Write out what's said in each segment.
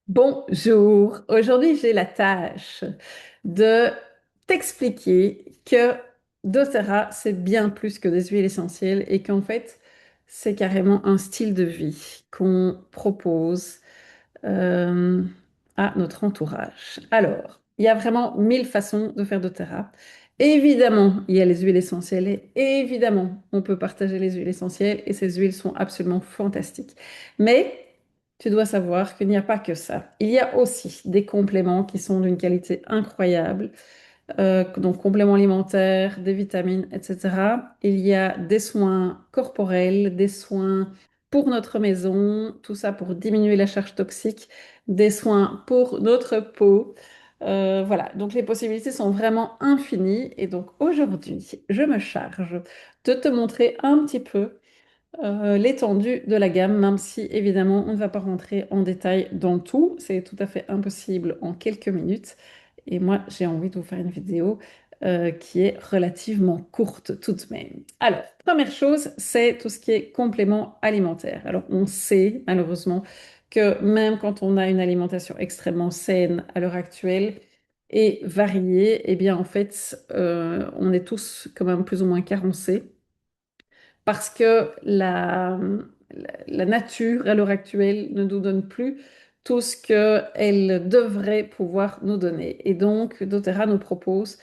Bonjour, aujourd'hui j'ai la tâche de t'expliquer que doTERRA c'est bien plus que des huiles essentielles et qu'en fait c'est carrément un style de vie qu'on propose euh, à notre entourage. Alors, il y a vraiment 1000 façons de faire doTERRA. Évidemment, il y a les huiles essentielles et évidemment, on peut partager les huiles essentielles et ces huiles sont absolument fantastiques. Mais tu dois savoir qu'il n'y a pas que ça. Il y a aussi des compléments qui sont d'une qualité incroyable, donc compléments alimentaires, des vitamines, etc. Il y a des soins corporels, des soins pour notre maison, tout ça pour diminuer la charge toxique, des soins pour notre peau. Voilà, donc les possibilités sont vraiment infinies. Et donc aujourd'hui, je me charge de te montrer un petit peu l'étendue de la gamme, même si évidemment on ne va pas rentrer en détail dans tout, c'est tout à fait impossible en quelques minutes. Et moi, j'ai envie de vous faire une vidéo qui est relativement courte tout de même. Alors, première chose, c'est tout ce qui est complément alimentaire. Alors, on sait malheureusement que même quand on a une alimentation extrêmement saine à l'heure actuelle et variée, eh bien en fait, on est tous quand même plus ou moins carencés parce que la nature, à l'heure actuelle, ne nous donne plus tout ce qu'elle devrait pouvoir nous donner. Et donc, doTERRA nous propose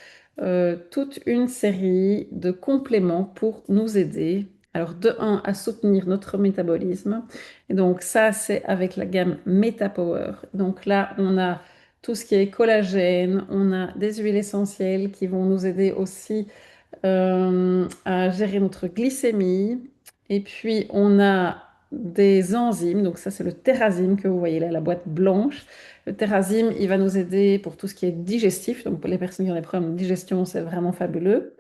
toute une série de compléments pour nous aider. Alors, de un, à soutenir notre métabolisme. Et donc, ça, c'est avec la gamme MetaPower. Donc là, on a tout ce qui est collagène, on a des huiles essentielles qui vont nous aider aussi à gérer notre glycémie. Et puis, on a des enzymes. Donc, ça, c'est le Terrazym que vous voyez là, la boîte blanche. Le Terrazym, il va nous aider pour tout ce qui est digestif. Donc, pour les personnes qui ont des problèmes de digestion, c'est vraiment fabuleux.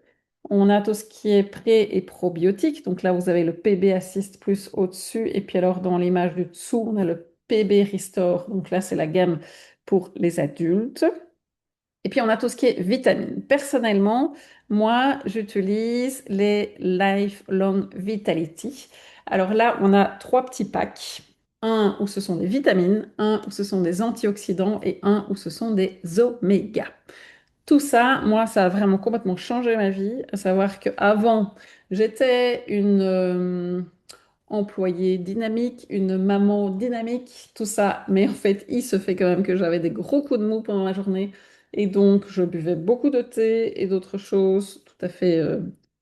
On a tout ce qui est pré- et probiotique. Donc, là, vous avez le PB Assist plus au-dessus. Et puis, alors, dans l'image du dessous, on a le PB Restore. Donc, là, c'est la gamme pour les adultes. Et puis, on a tout ce qui est vitamines. Personnellement, moi, j'utilise les Lifelong Vitality. Alors là, on a trois petits packs. Un où ce sont des vitamines, un où ce sont des antioxydants et un où ce sont des omégas. Tout ça, moi, ça a vraiment complètement changé ma vie. À savoir qu'avant, j'étais une employée dynamique, une maman dynamique, tout ça. Mais en fait, il se fait quand même que j'avais des gros coups de mou pendant la journée. Et donc, je buvais beaucoup de thé et d'autres choses, tout à fait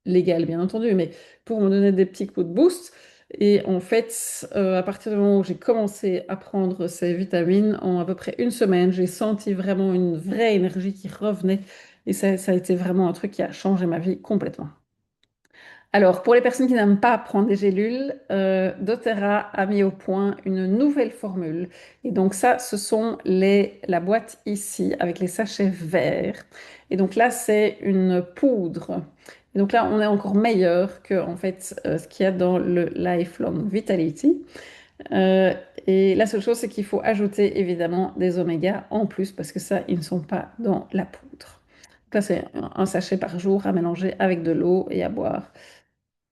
légales, bien entendu, mais pour me donner des petits coups de boost. Et en fait, à partir du moment où j'ai commencé à prendre ces vitamines, en à peu près une semaine, j'ai senti vraiment une vraie énergie qui revenait. Et ça a été vraiment un truc qui a changé ma vie complètement. Alors, pour les personnes qui n'aiment pas prendre des gélules, doTERRA a mis au point une nouvelle formule. Et donc ça, ce sont la boîte ici avec les sachets verts. Et donc là, c'est une poudre. Et donc là, on est encore meilleur que en fait ce qu'il y a dans le Lifelong Vitality. Euh, et la seule chose, c'est qu'il faut ajouter évidemment des omégas en plus parce que ça, ils ne sont pas dans la poudre. Donc là, c'est un sachet par jour à mélanger avec de l'eau et à boire.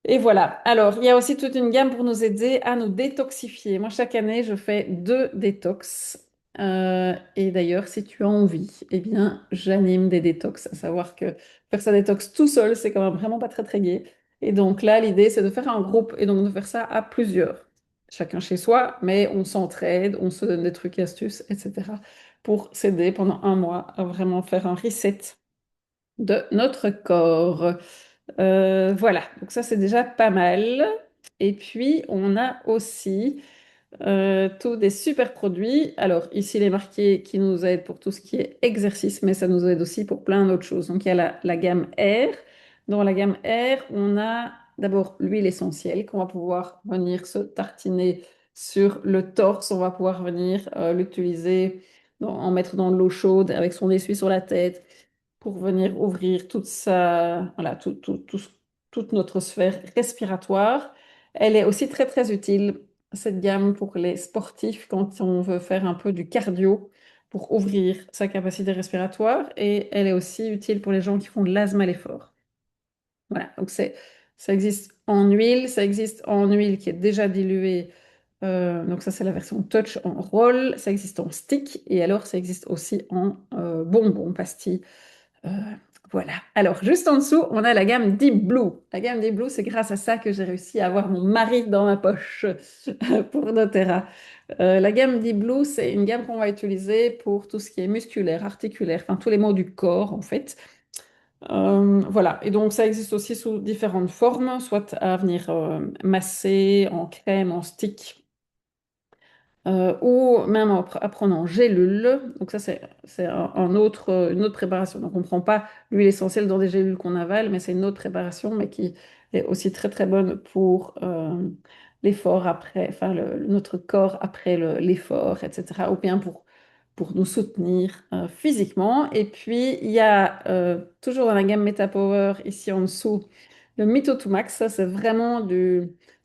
Et voilà. Alors, il y a aussi toute une gamme pour nous aider à nous détoxifier. Moi, chaque année, je fais 2 détox. Et d'ailleurs, si tu as envie, eh bien, j'anime des détox. À savoir que faire sa détox tout seul, c'est quand même vraiment pas très, très gai. Et donc là, l'idée, c'est de faire un groupe et donc de faire ça à plusieurs. Chacun chez soi, mais on s'entraide, on se donne des trucs et astuces, etc. pour s'aider pendant un mois à vraiment faire un reset de notre corps. Voilà, donc ça c'est déjà pas mal. Et puis on a aussi tous des super produits. Alors ici il est marqué qui nous aide pour tout ce qui est exercice, mais ça nous aide aussi pour plein d'autres choses. Donc il y a la gamme Air. Dans la gamme Air, on a d'abord l'huile essentielle qu'on va pouvoir venir se tartiner sur le torse. On va pouvoir venir l'utiliser, en mettre dans l'eau chaude avec son essuie sur la tête pour venir ouvrir voilà, toute notre sphère respiratoire. Elle est aussi très très utile, cette gamme, pour les sportifs quand on veut faire un peu du cardio pour ouvrir sa capacité respiratoire. Et elle est aussi utile pour les gens qui font de l'asthme à l'effort. Voilà, donc ça existe en huile, ça existe en huile qui est déjà diluée Donc ça, c'est la version touch en roll. Ça existe en stick et alors ça existe aussi en bonbons, pastilles. Euh, voilà. Alors, juste en dessous, on a la gamme Deep Blue. La gamme Deep Blue, c'est grâce à ça que j'ai réussi à avoir mon mari dans ma poche pour doTERRA. La gamme Deep Blue, c'est une gamme qu'on va utiliser pour tout ce qui est musculaire, articulaire, enfin tous les maux du corps en fait. Voilà, et donc ça existe aussi sous différentes formes, soit à venir masser en crème, en stick, ou même à prendre en gélule. Donc ça, c'est une autre préparation. Donc on ne prend pas l'huile essentielle dans des gélules qu'on avale, mais c'est une autre préparation, mais qui est aussi très très bonne pour l'effort après, enfin notre corps après l'effort, etc. Ou bien pour nous soutenir physiquement. Et puis il y a toujours dans la gamme MetaPower, ici en dessous, le Mito2Max. Ça, c'est vraiment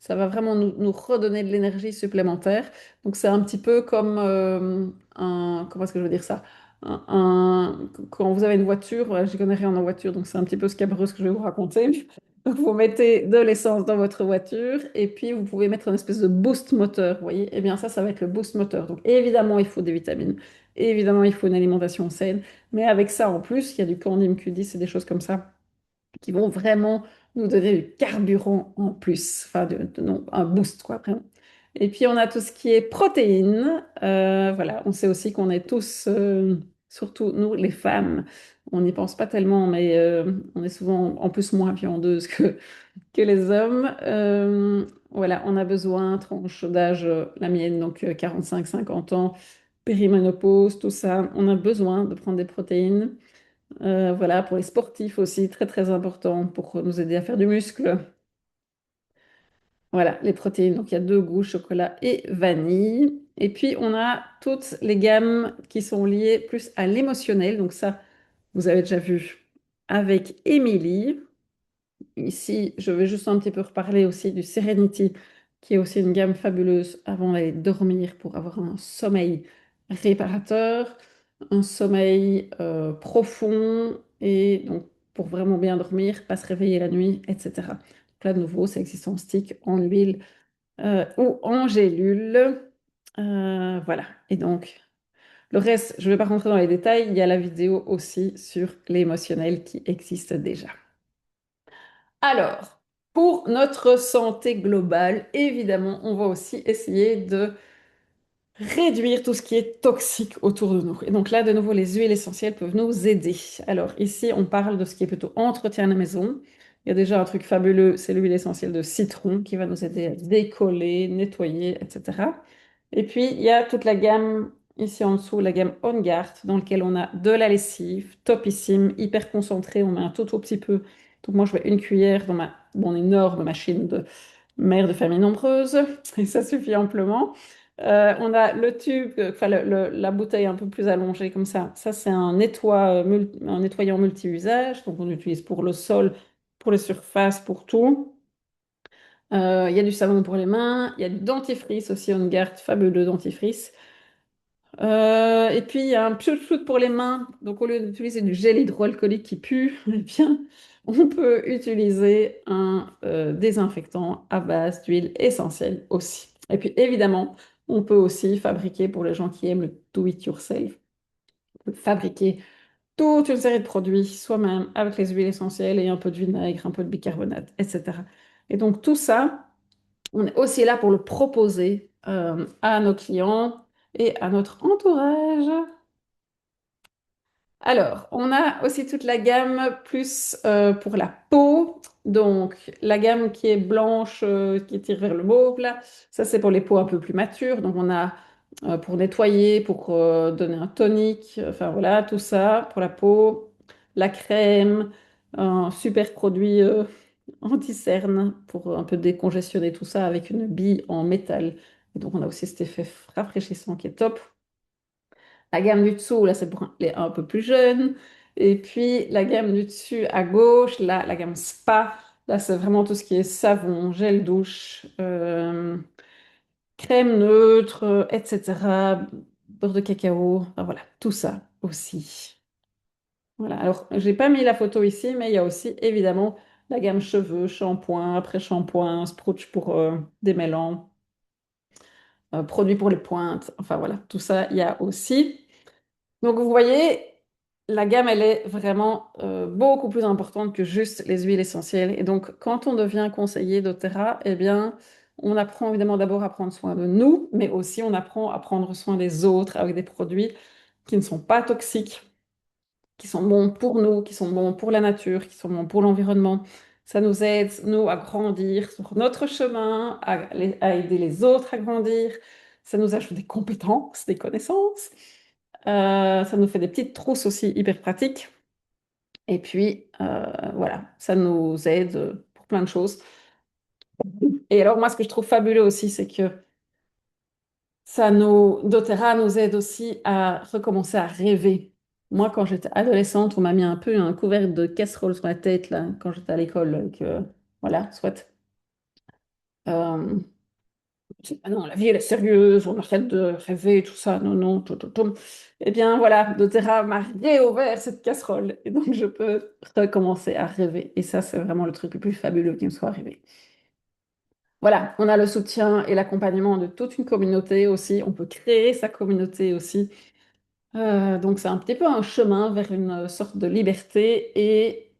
ça va vraiment nous redonner de l'énergie supplémentaire. Donc c'est un petit peu comme comment est-ce que je veux dire ça? Quand vous avez une voiture, voilà, je connais rien en voiture, donc c'est un petit peu scabreux ce que je vais vous raconter. Donc vous mettez de l'essence dans votre voiture et puis vous pouvez mettre une espèce de boost moteur, vous voyez? Eh bien ça va être le boost moteur. Donc évidemment, il faut des vitamines, évidemment, il faut une alimentation saine, mais avec ça en plus, il y a du Candim Q10 et des choses comme ça qui vont vraiment nous donner du carburant en plus, enfin non, un boost quoi, vraiment. Et puis on a tout ce qui est protéines. Voilà, on sait aussi qu'on est tous, surtout nous les femmes, on n'y pense pas tellement, mais on est souvent en plus moins viandeuses que les hommes. Voilà, on a besoin, tranche d'âge, la mienne, donc 45-50 ans, périménopause, tout ça, on a besoin de prendre des protéines. Voilà, pour les sportifs aussi, très très important pour nous aider à faire du muscle. Voilà, les protéines. Donc il y a deux goûts, chocolat et vanille. Et puis on a toutes les gammes qui sont liées plus à l'émotionnel. Donc ça, vous avez déjà vu avec Émilie. Ici, je vais juste un petit peu reparler aussi du Serenity, qui est aussi une gamme fabuleuse avant d'aller dormir pour avoir un sommeil réparateur, un sommeil profond et donc pour vraiment bien dormir, pas se réveiller la nuit, etc. Donc là, de nouveau, ça existe en stick, en huile ou en gélule. Voilà. Et donc, le reste, je ne vais pas rentrer dans les détails. Il y a la vidéo aussi sur l'émotionnel qui existe déjà. Alors, pour notre santé globale, évidemment, on va aussi essayer de réduire tout ce qui est toxique autour de nous. Et donc là, de nouveau, les huiles essentielles peuvent nous aider. Alors ici, on parle de ce qui est plutôt entretien de la maison. Il y a déjà un truc fabuleux, c'est l'huile essentielle de citron qui va nous aider à décoller, nettoyer, etc. Et puis, il y a toute la gamme, ici en dessous, la gamme On Guard, dans laquelle on a de la lessive, topissime, hyper concentrée. On met un tout petit peu. Donc moi, je mets une cuillère dans mon énorme machine de mère de famille nombreuse, et ça suffit amplement. On a le tube, enfin la bouteille un peu plus allongée comme ça. Ça, c'est un nettoyant multi-usage. Donc, on utilise pour le sol, pour les surfaces, pour tout. Il y a du savon pour les mains. Il y a du dentifrice aussi, On Guard, fabuleux dentifrice. Et puis, il y a un pchut pour les mains. Donc, au lieu d'utiliser du gel hydroalcoolique qui pue, eh bien, on peut utiliser un désinfectant à base d'huile essentielle aussi. Et puis, évidemment, on peut aussi fabriquer, pour les gens qui aiment le do-it-yourself, on peut fabriquer toute une série de produits soi-même avec les huiles essentielles et un peu de vinaigre, un peu de bicarbonate, etc. Et donc, tout ça, on est aussi là pour le proposer à nos clients et à notre entourage. Alors, on a aussi toute la gamme plus pour la peau. Donc, la gamme qui est blanche, qui tire vers le mauve, là, ça c'est pour les peaux un peu plus matures. Donc, on a pour nettoyer, pour donner un tonique, enfin voilà, tout ça pour la peau. La crème, un super produit anti-cerne pour un peu décongestionner tout ça avec une bille en métal. Et donc, on a aussi cet effet rafraîchissant qui est top. La gamme du dessous, là, c'est pour les un peu plus jeunes. Et puis, la gamme du dessus à gauche, là, la gamme spa, là, c'est vraiment tout ce qui est savon, gel douche, crème neutre, etc. Beurre de cacao, enfin, voilà, tout ça aussi. Voilà, alors, j'ai pas mis la photo ici, mais il y a aussi, évidemment, la gamme cheveux, shampoing, après-shampoing, sprouch pour démêlant. produits pour les pointes, enfin voilà, tout ça, il y a aussi. Donc vous voyez, la gamme, elle est vraiment beaucoup plus importante que juste les huiles essentielles. Et donc quand on devient conseiller doTERRA, eh bien, on apprend évidemment d'abord à prendre soin de nous, mais aussi on apprend à prendre soin des autres avec des produits qui ne sont pas toxiques, qui sont bons pour nous, qui sont bons pour la nature, qui sont bons pour l'environnement. Ça nous aide, nous, à grandir sur notre chemin, à aider les autres à grandir. Ça nous ajoute des compétences, des connaissances. Ça nous fait des petites trousses aussi hyper pratiques. Et puis, voilà, ça nous aide pour plein de choses. Et alors, moi, ce que je trouve fabuleux aussi, c'est que doTERRA nous aide aussi à recommencer à rêver. Moi, quand j'étais adolescente, on m'a mis un peu un couvercle de casserole sur la tête, là, quand j'étais à l'école, que, voilà, soit. Euh, ah non, la vie, elle est sérieuse, on arrête de rêver, tout ça, non, non, tout, tout, tout. Eh bien, voilà, doTERRA m'a réouvert cette casserole, et donc je peux recommencer à rêver. Et ça, c'est vraiment le truc le plus fabuleux qui me soit arrivé. Voilà, on a le soutien et l'accompagnement de toute une communauté aussi. On peut créer sa communauté aussi. Donc c'est un petit peu un chemin vers une sorte de liberté et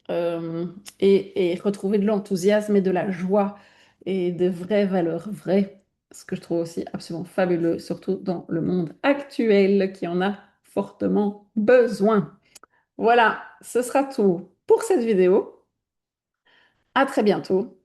retrouver de l'enthousiasme et de la joie et des vraies valeurs vraies, ce que je trouve aussi absolument fabuleux, surtout dans le monde actuel qui en a fortement besoin. Voilà, ce sera tout pour cette vidéo. À très bientôt.